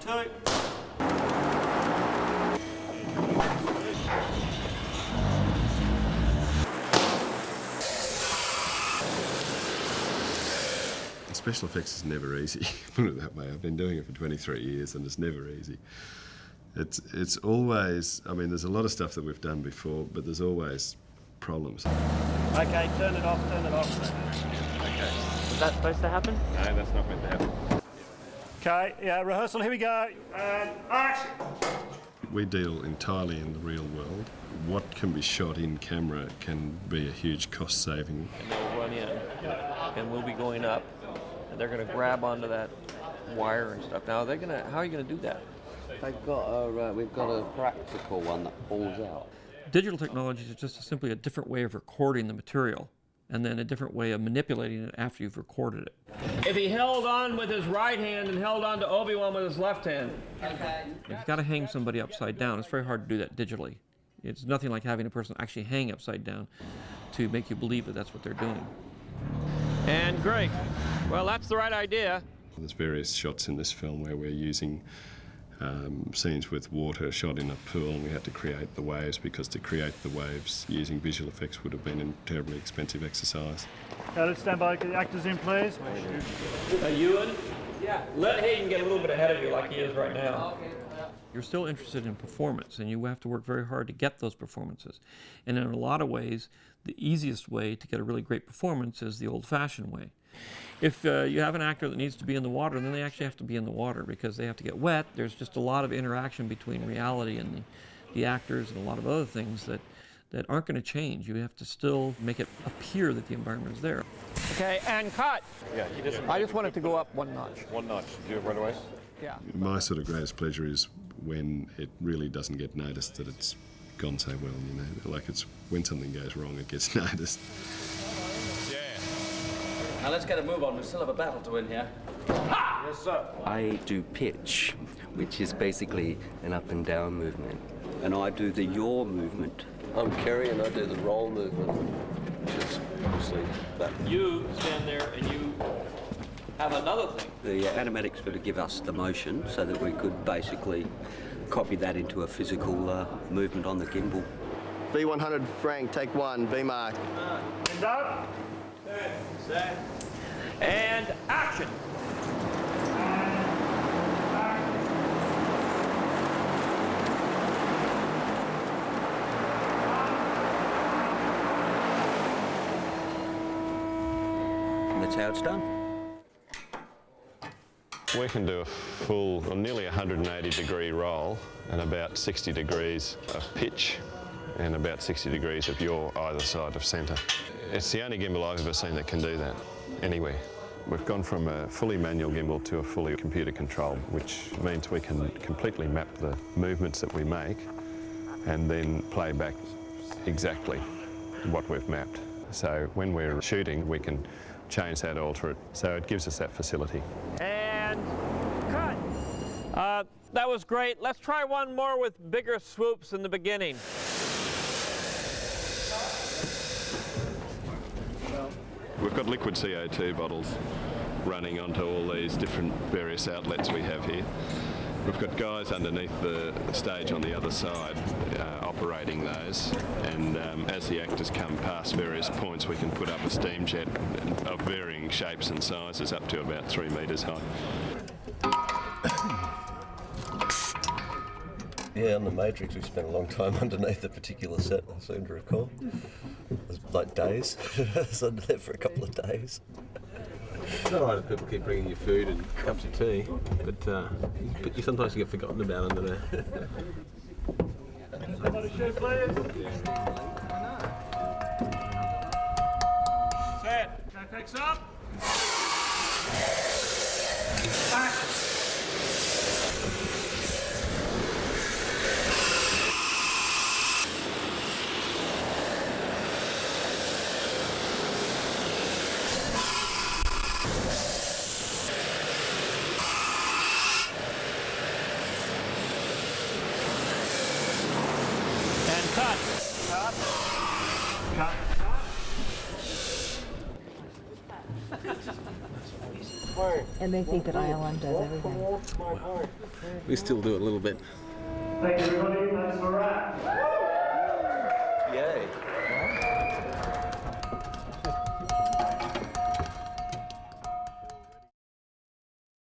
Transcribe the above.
Take two. Special effects is never easy, put it that way. I've been doing it for 23 years and it's never easy. It's always, I mean, there's a lot of stuff that we've done before, but there's always problems. Okay, turn it off, turn it off. Okay. Was that supposed to happen? No, that's not meant to happen. Okay, yeah, rehearsal, here we go. And action! We deal entirely in the real world. What can be shot in camera can be a huge cost saving. And they'll run in, and we'll be going up, and they're going to grab onto that wire and stuff. Now, how are you going to do that? We've got a practical one that pulls out. Digital technology is just simply a different way of recording the material, and then a different way of manipulating it after you've recorded it. If he held on with his right hand and held on to Obi-Wan with his left hand. Okay. If you've got to hang somebody upside down, it's very hard to do that digitally. It's nothing like having a person actually hang upside down to make you believe that that's what they're doing. And great. Well, that's the right idea. There's various shots in this film where we're using scenes with water shot in a pool, and we had to create the waves because to create the waves using visual effects would have been a terribly expensive exercise. Okay, let's stand by. The actors in, please. Ewan? Yeah. Let Hayden get a little bit ahead of you like he is right now. You're still interested in performance, and you have to work very hard to get those performances. And in a lot of ways, the easiest way to get a really great performance is the old-fashioned way. If you have an actor that needs to be in the water, then they actually have to be in the water because they have to get wet. There's just a lot of interaction between reality and the actors and a lot of other things that aren't going to change. You have to still make it appear that the environment is there. Okay, and cut. Yeah, I just want it to go up one notch. One notch. Do it right away? Yeah. My sort of greatest pleasure is when it really doesn't get noticed that it's gone so well, you know. Like it's when something goes wrong, it gets noticed. Now let's get a move on. We still have a battle to win here. Ha! Yes, sir. I do pitch, which is basically an up and down movement. And I do the yaw movement. I'm Kerry and I do the roll movement, which is obviously that. You stand there and you have another thing. The animatics were to give us the motion so that we could basically copy that into a physical movement on the gimbal. V100 Frank, take one, V mark. Hands up. Set. And action. And that's how it's done. We can do a full, or nearly 180-degree roll and about 60 degrees of pitch and about 60 degrees of yaw either side of centre. It's the only gimbal I've ever seen that can do that anywhere. We've gone from a fully manual gimbal to a fully computer controlled, which means we can completely map the movements that we make and then play back exactly what we've mapped. So when we're shooting, we can change that, alter it, so it gives us that facility. And cut. That was great. Let's try one more with bigger swoops in the beginning. We've got liquid CO2 bottles running onto all these different various outlets we have here. We've got guys underneath the stage on the other side operating those, and as the actors come past various points we can put up a steam jet of varying shapes and sizes up to about 3 metres high. Yeah, on the Matrix we spent a long time underneath a particular set, I seem to recall. It was like days. I was under there for a couple of days. It's all right if people keep bringing you food and cups of tea, but you sometimes get forgotten about under there. Somebody shoot, please. Set. Okay, fix up. Action. Cut. Cut. Cut. And they think that ILM does everything. We still do it a little bit. Thanks everybody, that's a wrap.